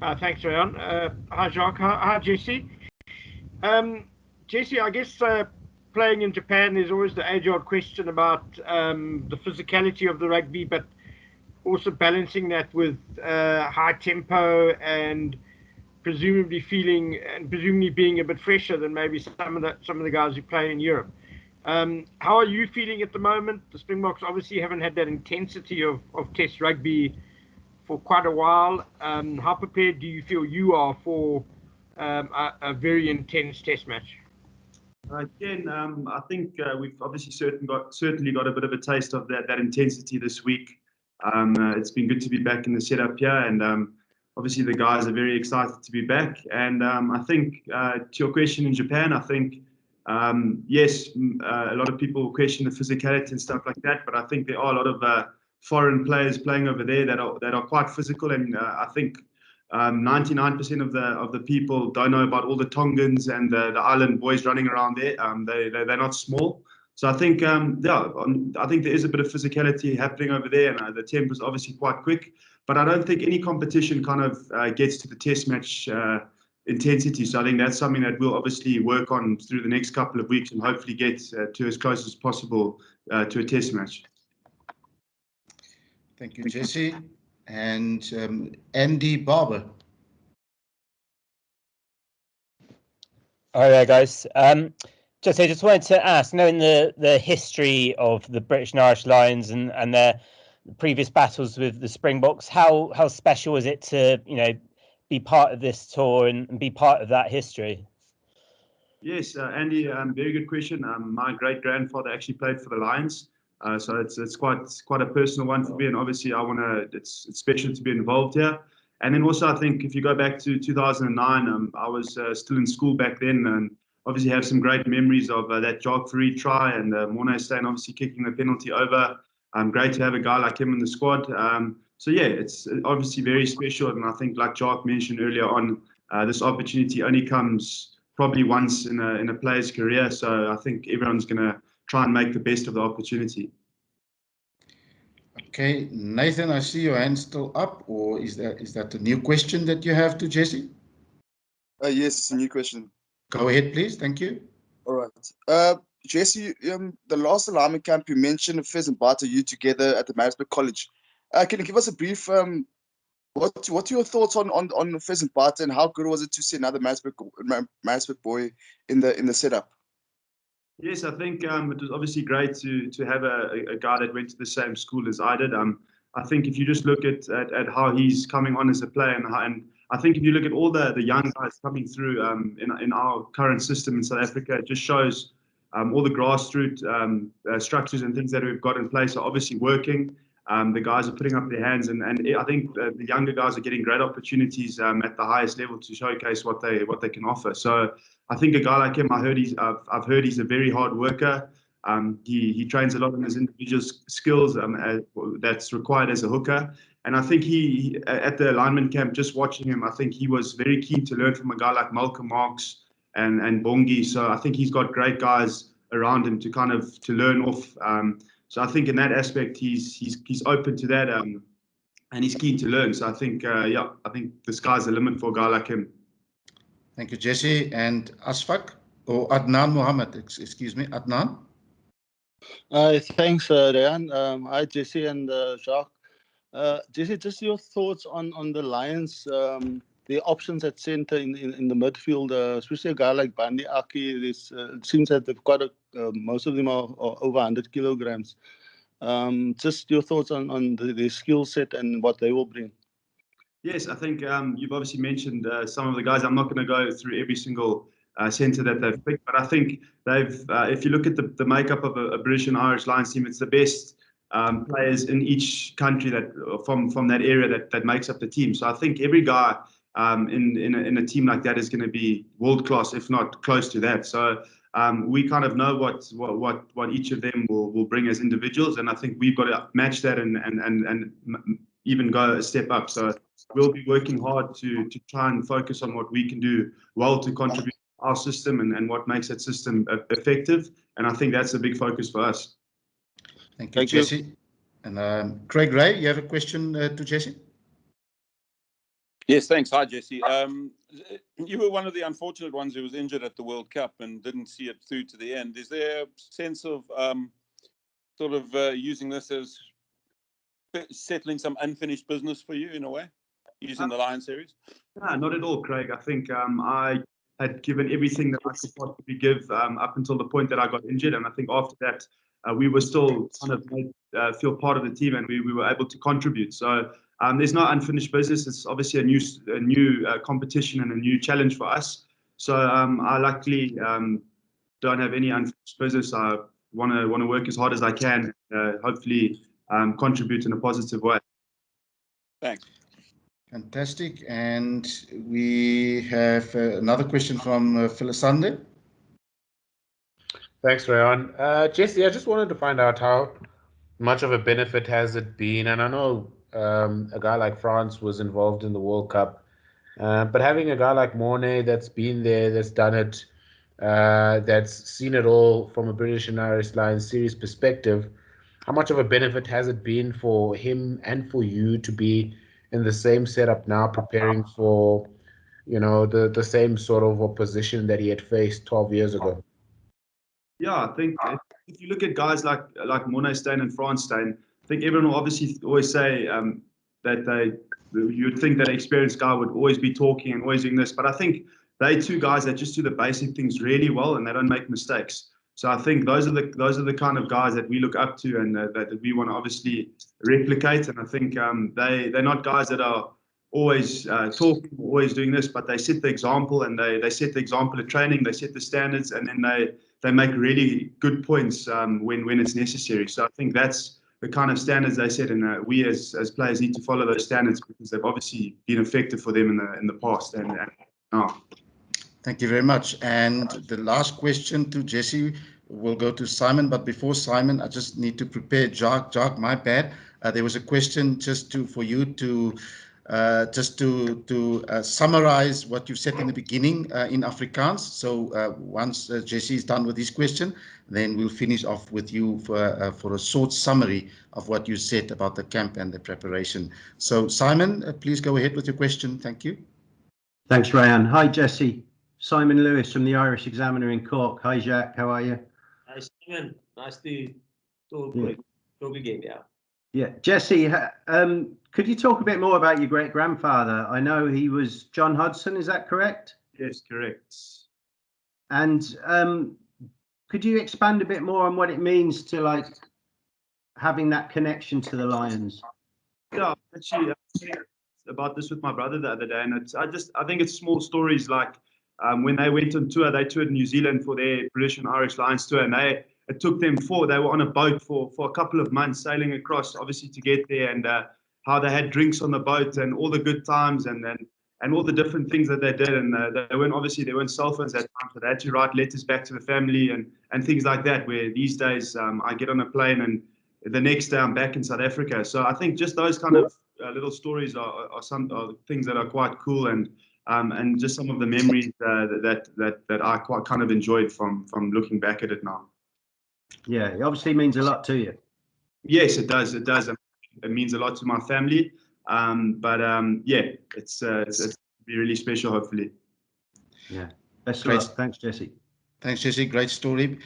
Thanks, Rayan. Hi, Jacques. Hi, Jesse. Jesse, I guess playing in Japan, there's always the age-old question about the physicality of the rugby, but also balancing that with high tempo and presumably being a bit fresher than maybe some of the guys who play in Europe. How are you feeling at the moment? The Springboks obviously haven't had that intensity of Test rugby for quite a while. How prepared do you feel you are for a very intense Test match? Again, I think we've obviously certainly got a bit of a taste of that intensity this week. It's been good to be back in the setup here, and obviously the guys are very excited to be back. And I think to your question in Japan, I think yes, a lot of people question the physicality and stuff like that, but I think there are a lot of foreign players playing over there that are quite physical, and I think 99% of the people don't know about all the Tongans and the island boys running around there. They're not small. So I think I think there is a bit of physicality happening over there, and the tempo is obviously quite quick. But I don't think any competition kind of gets to the Test match intensity. So I think that's something that we'll obviously work on through the next couple of weeks and hopefully get to as close as possible to a Test match. Thank you, Jesse. And Andy Barber. Hi there, guys. I just wanted to ask, knowing the history of the British and Irish Lions and their previous battles with the Springboks, how special is it to be part of this tour and be part of that history? Yes, Andy, very good question. My great grandfather actually played for the Lions. So it's quite a personal one for me, and obviously it's special to be involved here. And then also I think if you go back to 2009, I was still in school back then, and obviously have some great memories of that Jacques Farid try and Morné Steyn obviously kicking the penalty over. Great to have a guy like him in the squad. So yeah, it's obviously very special, and I think like Jacques mentioned earlier on, this opportunity only comes probably once in a player's career. So I think everyone's going to try and make the best of the opportunity. Okay, Nathan, I see your hand still up, or is that a new question that you have to Jesse? Yes, it's a new question. Go ahead, please. Thank you. All right. Jesse, the last alignment camp you mentioned Fez and Bata, you together at the Maritzburg College. Can you give us a brief? What are your thoughts on Fez and Bata, and how good was it to see another Maritzburg boy in the setup? Yes, I think it was obviously great to have a guy that went to the same school as I did. I think if you just look at how he's coming on as a player, and I think if you look at all the young guys coming through in our current system in South Africa, it just shows all the grassroots structures and things that we've got in place are obviously working. The guys are putting up their hands, and I think the younger guys are getting great opportunities at the highest level to showcase what they can offer. So I think a guy like him, I've heard he's a very hard worker. He trains a lot on his individual skills that's required as a hooker. And I think he at the alignment camp, just watching him, I think he was very keen to learn from a guy like Malcolm Marx and Bongi. So I think he's got great guys around him to learn off. So I think in that aspect, he's open to that, and he's keen to learn. So I think I think the sky's the limit for a guy like him. Thank you, Jesse. And Asfaq, or Adnan Mohammed, excuse me, Adnan. Thanks, Rayan. Hi, Jesse and Jacques. Jesse, just your thoughts on the Lions, the options at centre in the midfield, especially a guy like Bandi Aki. It seems that they've got most of them are over 100 kilograms. Just your thoughts on their skill set and what they will bring. Yes, I think you've obviously mentioned some of the guys. I'm not going to go through every single centre that they've picked, but I think they've. If you look at the makeup of a British and Irish Lions team, it's the best players in each country that from that area that makes up the team. So I think every guy in a team like that is going to be world class, if not close to that. So we kind of know what each of them will bring as individuals, and I think we've got to match that and even go a step up. So we'll be working hard to try and focus on what we can do well to contribute to our system and what makes that system effective. And I think that's a big focus for us. Thank you, Jesse. And Craig Ray, you have a question to Jesse? Yes, thanks. Hi, Jesse. You were one of the unfortunate ones who was injured at the World Cup and didn't see it through to the end. Is there a sense of using this as settling some unfinished business for you in a way, using the Lion series? No, not at all, Craig. I think I had given everything that I could possibly give up until the point that I got injured. And I think after that, we were still kind of made feel part of the team, and we were able to contribute. So there's no unfinished business. It's obviously a new competition and a new challenge for us. So I luckily don't have any unfinished business. I want to work as hard as I can, hopefully contribute in a positive way. Thanks. Fantastic. And we have another question from Philisande. Thanks, Rayan. Jesse, I just wanted to find out how much of a benefit has it been, and I know a guy like France was involved in the World Cup, but having a guy like Mornay that's been there, that's done it, that's seen it all from a British and Irish Lions series perspective, how much of a benefit has it been for him and for you to be in the same setup now, preparing for, the same sort of opposition that he had faced 12 years ago? Yeah, I think if you look at guys like Mornay Steyn and France Steyn, I think everyone will obviously always say that you'd think that an experienced guy would always be talking and always doing this, but I think they two guys that just do the basic things really well and they don't make mistakes. So I think those are the kind of guys that we look up to and that we want to obviously replicate. And I think they're not guys that are always talking, always doing this, but they set the example, and they set the example at training, they set the standards, and then they make really good points when it's necessary. So I think that's the kind of standards they set, and we as players need to follow those standards because they've obviously been effective for them in the past and now. Thank you very much. And the last question to Jesse will go to Simon. But before Simon, I just need to prepare Jacques. Jacques, my bad. There was a question just for you to summarize what you said in the beginning in Afrikaans. So once Jesse is done with his question, then we'll finish off with you for a short summary of what you said about the camp and the preparation. So Simon, please go ahead with your question. Thank you. Thanks, Rayan. Hi, Jesse. Simon Lewis from the Irish Examiner in Cork. Hi, Jacques. How are you? Hi, Simon. Nice to talk again. Yeah. Yeah, Jesse. Could you talk a bit more about your great-grandfather? I know he was John Hodgson. Is that correct? Yes, correct. And could you expand a bit more on what it means to having that connection to the Lions? Yeah, actually, about this with my brother the other day, and I think it's small stories like when they went on tour, they toured New Zealand for their British and Irish Lions tour, and it took them they were on a boat for a couple of months sailing across, obviously to get there, and how they had drinks on the boat and all the good times and all the different things that they did, and there weren't cell phones at that time, so they had to write letters back to the family and things like that, where these days I get on a plane and the next day I'm back in South Africa. So I think just those kind of little stories are things that are quite cool, and just some of the memories that I quite kind of enjoyed from looking back at it now. Yeah, it obviously means a lot to you. Yes, it does. It does. It means a lot to my family. Yeah, it's be really special, hopefully. Yeah. Best of luck. Thanks, Jesse. Thanks, Jesse. Great story.